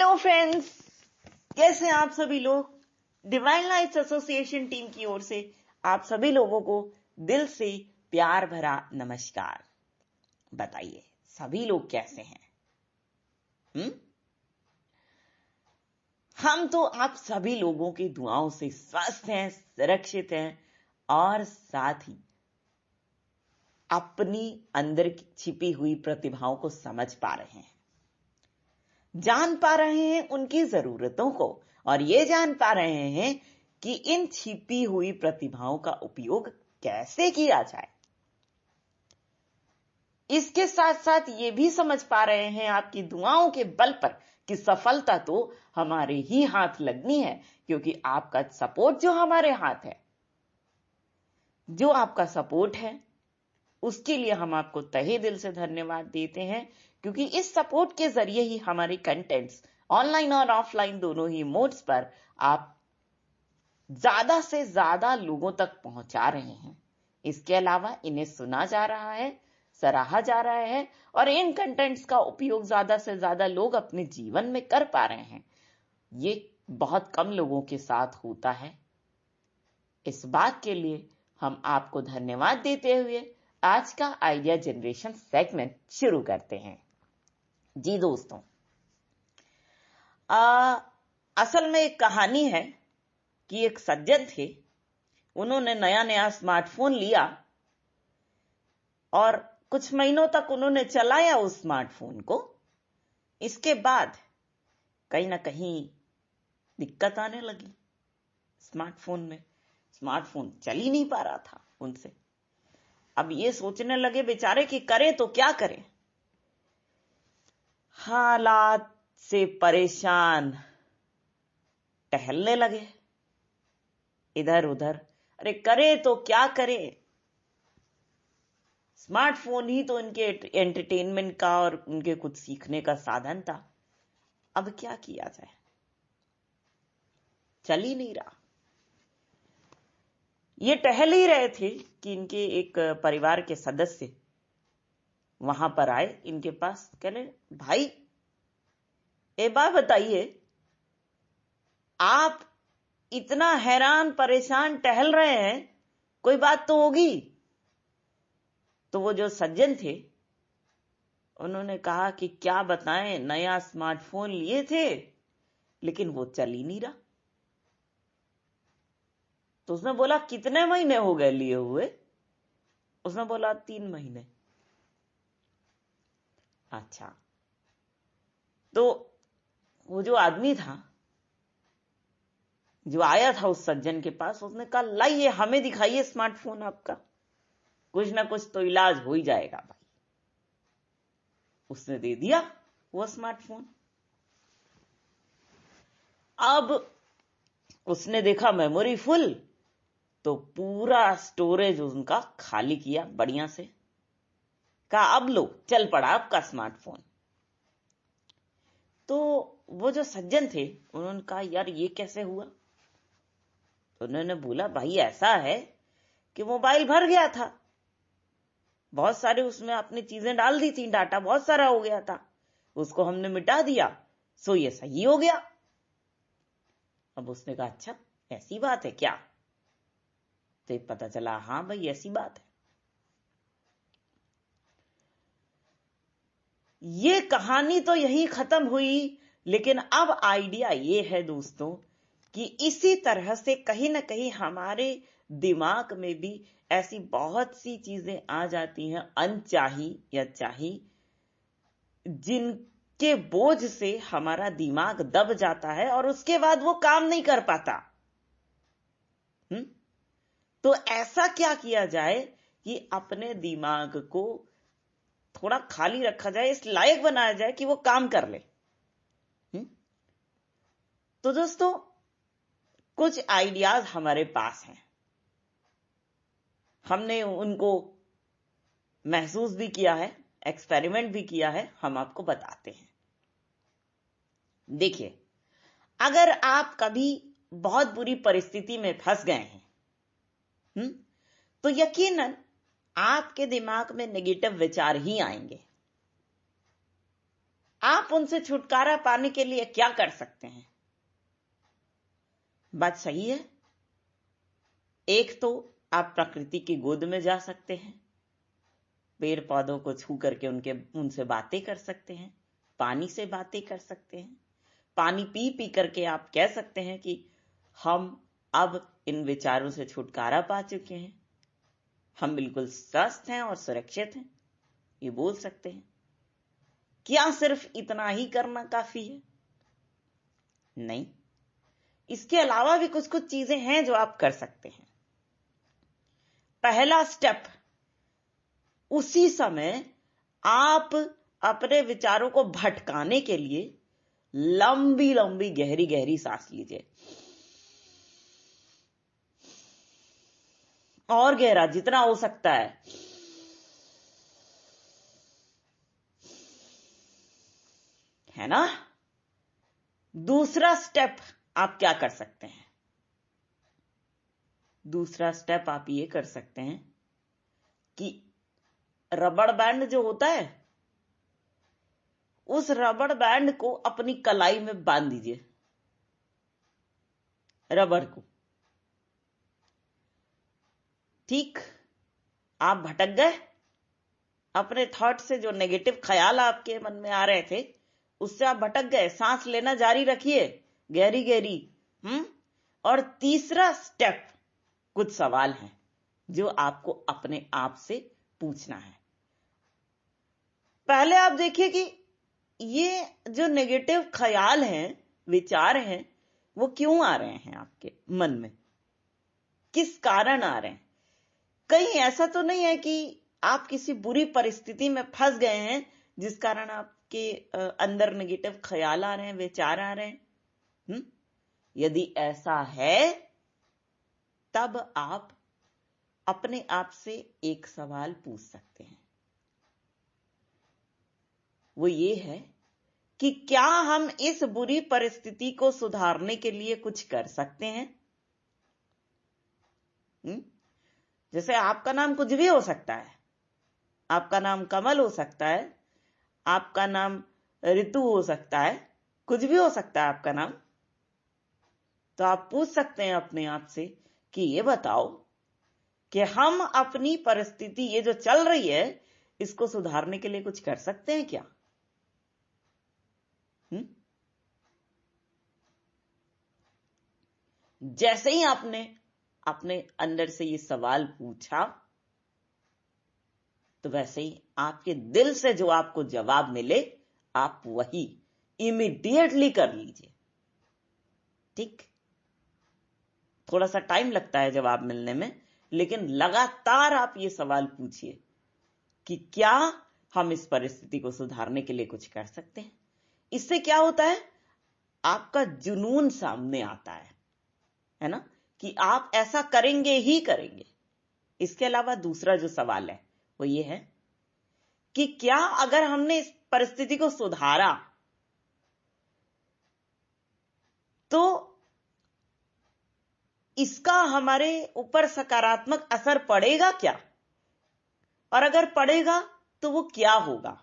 Hello friends, कैसे हैं आप सभी लोग। डिवाइन लाइट्स एसोसिएशन टीम की ओर से आप सभी लोगों को दिल से प्यार भरा नमस्कार। बताइए सभी लोग कैसे हैं? हम तो आप सभी लोगों की दुआओं से स्वस्थ हैं, सुरक्षित हैं और साथ ही अपनी अंदर की छिपी हुई प्रतिभाओं को समझ पा रहे हैं, जान पा रहे हैं उनकी जरूरतों को, और ये जान पा रहे हैं कि इन छिपी हुई प्रतिभाओं का उपयोग कैसे किया जाए। इसके साथ साथ ये भी समझ पा रहे हैं आपकी दुआओं के बल पर कि सफलता तो हमारे ही हाथ लगनी है, क्योंकि आपका सपोर्ट जो हमारे हाथ है, जो आपका सपोर्ट है, उसके लिए हम आपको तहे दिल से धन्यवाद देते हैं, क्योंकि इस सपोर्ट के जरिए ही हमारे कंटेंट्स ऑनलाइन और ऑफलाइन दोनों ही मोड्स पर आप ज्यादा से ज्यादा लोगों तक पहुंचा रहे हैं। इसके अलावा इन्हें सुना जा रहा है, सराहा जा रहा है और इन कंटेंट्स का उपयोग ज्यादा से ज्यादा लोग अपने जीवन में कर पा रहे हैं। ये बहुत कम लोगों के साथ होता है। इस बात के लिए हम आपको धन्यवाद देते हुए आज का आइडिया जनरेशन सेगमेंट शुरू करते हैं। जी दोस्तों, असल में एक कहानी है कि एक सज्जन थे, उन्होंने नया नया स्मार्टफोन लिया और कुछ महीनों तक उन्होंने चलाया उस स्मार्टफोन को। इसके बाद कहीं ना कहीं दिक्कत आने लगी स्मार्टफोन में। स्मार्टफोन चल ही नहीं पा रहा था उनसे। अब ये सोचने लगे बेचारे कि करें तो क्या करें। हालात से परेशान टहलने लगे इधर उधर। अरे करे तो क्या करें, स्मार्टफोन ही तो इनके एंटरटेनमेंट का और उनके कुछ सीखने का साधन था। अब क्या किया जाए, चल ही नहीं रहा। ये टहल ही रहे थे कि इनके एक परिवार के सदस्य वहां पर आए इनके पास। कह रहे, भाई एक बात बताइए, आप इतना हैरान परेशान टहल रहे हैं, कोई बात तो होगी। तो वो जो सज्जन थे उन्होंने कहा कि क्या बताएं, नया स्मार्टफोन लिए थे लेकिन वो चल ही नहीं रहा। तो उसने बोला कितने महीने हो गए लिए हुए? उसने बोला 3 महीने। अच्छा, तो वो जो आदमी था जो आया था उस सज्जन के पास, उसने कहा लाइए हमें दिखाइए स्मार्टफोन आपका, कुछ ना कुछ तो इलाज हो ही जाएगा भाई। उसने दे दिया वो स्मार्टफोन। अब उसने देखा मेमोरी फुल, तो पूरा स्टोरेज उनका खाली किया बढ़िया से। कहा अब लो, चल पड़ा आपका स्मार्टफोन। तो वो जो सज्जन थे उन्होंने कहा यार ये कैसे हुआ? तो उन्होंने बोला भाई ऐसा है कि मोबाइल भर गया था, बहुत सारे उसमें अपनी चीजें डाल दी थी, डाटा बहुत सारा हो गया था, उसको हमने मिटा दिया, सो ये सही हो गया। अब उसने कहा अच्छा ऐसी बात है क्या? तो पता चला हाँ भाई ऐसी बात है। ये कहानी तो यही खत्म हुई, लेकिन अब आइडिया ये है दोस्तों कि इसी तरह से कहीं ना कहीं हमारे दिमाग में भी ऐसी बहुत सी चीजें आ जाती हैं, अनचाही या चाही, जिनके बोझ से हमारा दिमाग दब जाता है और उसके बाद वो काम नहीं कर पाता। तो ऐसा क्या किया जाए कि अपने दिमाग को थोड़ा खाली रखा जाए, इस लायक बनाया जाए कि वो काम कर ले। तो दोस्तों कुछ आइडियाज हमारे पास हैं, हमने उनको महसूस भी किया है, एक्सपेरिमेंट भी किया है, हम आपको बताते हैं। देखिए, अगर आप कभी बहुत बुरी परिस्थिति में फंस गए हैं, तो यकीनन आपके दिमाग में नेगेटिव विचार ही आएंगे। आप उनसे छुटकारा पाने के लिए क्या कर सकते हैं? बात सही है। एक तो आप प्रकृति की गोद में जा सकते हैं, पेड़ पौधों को छू करके उनसे बातें कर सकते हैं, पानी से बातें कर सकते हैं, पानी पी पी करके आप कह सकते हैं कि हम अब इन विचारों से छुटकारा पा चुके हैं, हम बिल्कुल स्वस्थ हैं और सुरक्षित हैं, ये बोल सकते हैं। क्या सिर्फ इतना ही करना काफी है? नहीं, इसके अलावा भी कुछ कुछ चीजें हैं जो आप कर सकते हैं। पहला स्टेप, उसी समय आप अपने विचारों को भटकाने के लिए लंबी लंबी गहरी गहरी सांस लीजिए, और गहरा जितना हो सकता है ना। दूसरा स्टेप आप क्या कर सकते हैं? दूसरा स्टेप आप ये कर सकते हैं कि रबड़ बैंड जो होता है, उस रबड़ बैंड को अपनी कलाई में बांध दीजिए, रबड़ को। ठीक, आप भटक गए अपने थॉट से, जो नेगेटिव ख्याल आपके मन में आ रहे थे उससे आप भटक गए। सांस लेना जारी रखिए, गहरी गहरी। और तीसरा स्टेप, कुछ सवाल हैं जो आपको अपने आप से पूछना है। पहले आप देखिए कि ये जो नेगेटिव ख्याल हैं, विचार हैं, वो क्यों आ रहे हैं आपके मन में, किस कारण आ रहे हैं। कहीं ऐसा तो नहीं है कि आप किसी बुरी परिस्थिति में फंस गए हैं जिस कारण आपके अंदर नेगेटिव ख्याल आ रहे हैं, विचार आ रहे हैं? यदि ऐसा है, तब आप अपने आप से एक सवाल पूछ सकते हैं। वो ये है कि क्या हम इस बुरी परिस्थिति को सुधारने के लिए कुछ कर सकते हैं? जैसे आपका नाम कुछ भी हो सकता है, आपका नाम कमल हो सकता है, आपका नाम ऋतु हो सकता है, कुछ भी हो सकता है आपका नाम। तो आप पूछ सकते हैं अपने आप से कि ये बताओ कि हम अपनी परिस्थिति ये जो चल रही है इसको सुधारने के लिए कुछ कर सकते हैं क्या? जैसे ही आपने अपने अंदर से ये सवाल पूछा, तो वैसे ही आपके दिल से जो आपको जवाब मिले, आप वही इमीडिएटली कर लीजिए। ठीक, थोड़ा सा टाइम लगता है जवाब मिलने में, लेकिन लगातार आप ये सवाल पूछिए कि क्या हम इस परिस्थिति को सुधारने के लिए कुछ कर सकते हैं। इससे क्या होता है, आपका जुनून सामने आता है ना, कि आप ऐसा करेंगे ही करेंगे। इसके अलावा दूसरा जो सवाल है वो ये है कि क्या अगर हमने इस परिस्थिति को सुधारा तो इसका हमारे ऊपर सकारात्मक असर पड़ेगा क्या, और अगर पड़ेगा तो वो क्या होगा?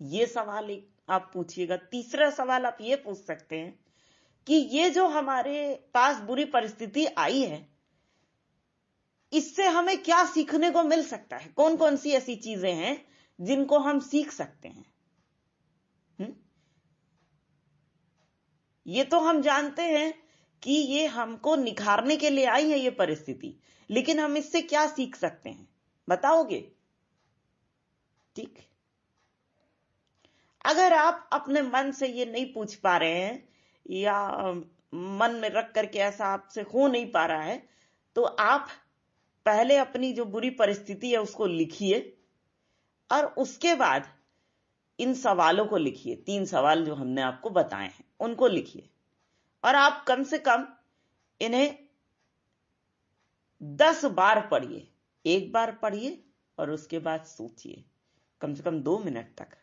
ये सवाल एक आप पूछिएगा। तीसरा सवाल आप ये पूछ सकते हैं कि ये जो हमारे पास बुरी परिस्थिति आई है, इससे हमें क्या सीखने को मिल सकता है? कौन कौन सी ऐसी चीजें हैं जिनको हम सीख सकते हैं? ये तो हम जानते हैं कि ये हमको निखारने के लिए आई है ये परिस्थिति, लेकिन हम इससे क्या सीख सकते हैं, बताओगे? ठीक, अगर आप अपने मन से ये नहीं पूछ पा रहे हैं या मन में रख करके ऐसा आपसे हो नहीं पा रहा है, तो आप पहले अपनी जो बुरी परिस्थिति है उसको लिखिए, और उसके बाद इन सवालों को लिखिए। 3 सवाल जो हमने आपको बताए हैं उनको लिखिए, और आप कम से कम इन्हें 10 बार पढ़िए। एक बार पढ़िए और उसके बाद सोचिए कम से कम 2 मिनट तक।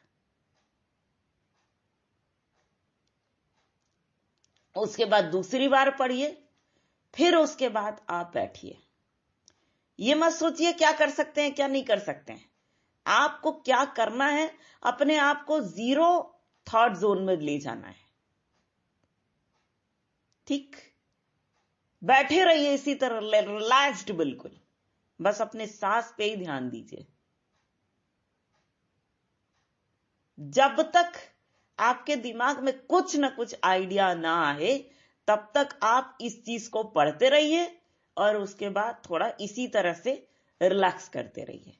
उसके बाद दूसरी बार पढ़िए, फिर उसके बाद आप बैठिए। ये मत सोचिए क्या कर सकते हैं क्या नहीं कर सकते हैं, आपको क्या करना है, अपने आप को 0 थॉट जोन में ले जाना है। ठीक, बैठे रहिए इसी तरह रिलैक्स्ड, बिल्कुल बस अपने सांस पे ही ध्यान दीजिए। जब तक आपके दिमाग में कुछ ना कुछ आइडिया ना आए, तब तक आप इस चीज को पढ़ते रहिए और उसके बाद थोड़ा इसी तरह से रिलैक्स करते रहिए।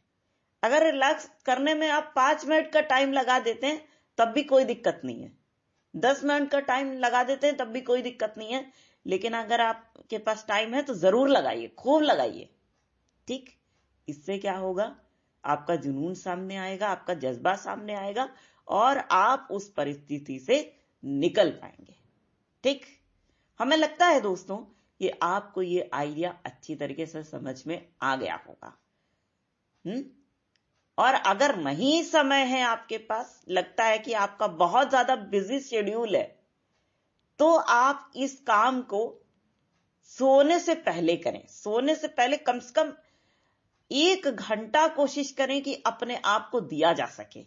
अगर रिलैक्स करने में आप 5 मिनट का टाइम लगा देते हैं तब भी कोई दिक्कत नहीं है, 10 मिनट का टाइम लगा देते हैं तब भी कोई दिक्कत नहीं है, लेकिन अगर आपके पास टाइम है तो जरूर लगाइए, खूब लगाइए। ठीक, इससे क्या होगा, आपका जुनून सामने आएगा, आपका जज्बा सामने आएगा और आप उस परिस्थिति से निकल पाएंगे। ठीक, हमें लगता है दोस्तों कि आपको ये आइडिया अच्छी तरीके से समझ में आ गया होगा। और अगर नहीं समय है आपके पास, लगता है कि आपका बहुत ज्यादा बिजी शेड्यूल है, तो आप इस काम को सोने से पहले करें। सोने से पहले कम से कम 1 घंटा कोशिश करें कि अपने आप को दिया जा सके,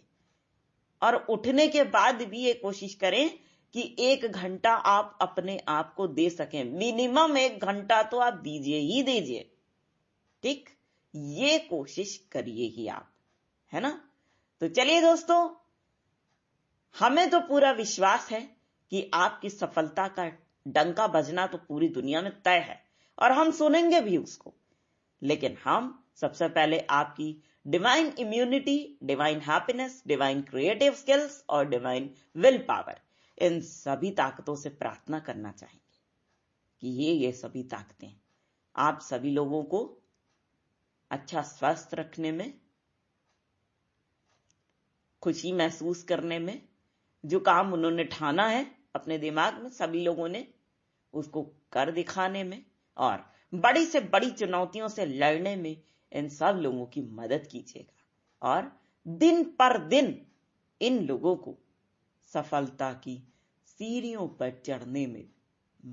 और उठने के बाद भी ये कोशिश करें कि 1 घंटा आप अपने आप को दे सकें। मिनिमम 1 घंटा तो आप दीजिए ही दीजिए। ठीक, ये कोशिश करिए ही आप, है ना। तो चलिए दोस्तों, हमें तो पूरा विश्वास है कि आपकी सफलता का डंका बजना तो पूरी दुनिया में तय है और हम सुनेंगे भी उसको। लेकिन हम सबसे पहले आपकी divine immunity, divine happiness, divine creative skills और डिवाइन विल पावर, इन सभी ताकतों से प्रार्थना करना चाहेंगे कि ये सभी ताकतें आप सभी लोगों को अच्छा स्वस्थ रखने में, खुशी महसूस करने में, जो काम उन्होंने ठाना है अपने दिमाग में, सभी लोगों ने उसको कर दिखाने में और बड़ी से बड़ी चुनौतियों से लड़ने में इन सब लोगों की मदद कीजिएगा और दिन पर दिन इन लोगों को सफलता की सीढ़ियों पर चढ़ने में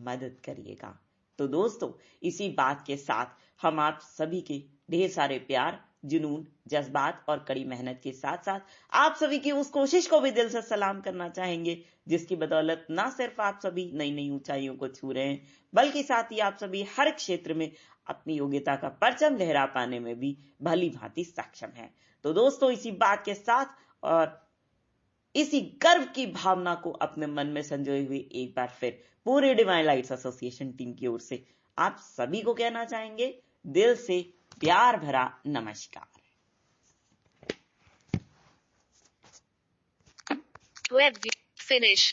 मदद करिएगा। तो दोस्तों, इसी बात के साथ हम आप सभी के ढेर सारे प्यार, जुनून, जज्बात और कड़ी मेहनत के साथ साथ आप सभी की उस कोशिश को भी दिल से सलाम करना चाहेंगे, जिसकी बदौलत ना सिर्फ आप सभी नई नई ऊंचाइयों को छू रहे हैं, बल्कि साथ ही आप सभी हर क्षेत्र में अपनी योग्यता का परचम लहरा पाने में भी भली भांति सक्षम है। तो दोस्तों, इसी बात के साथ और इसी गर्व की भावना को अपने मन में संजोए हुए एक बार फिर पूरे डिवाइन लाइट्स एसोसिएशन टीम की ओर से आप सभी को कहना चाहेंगे दिल से प्यार भरा नमस्कार। Web finish.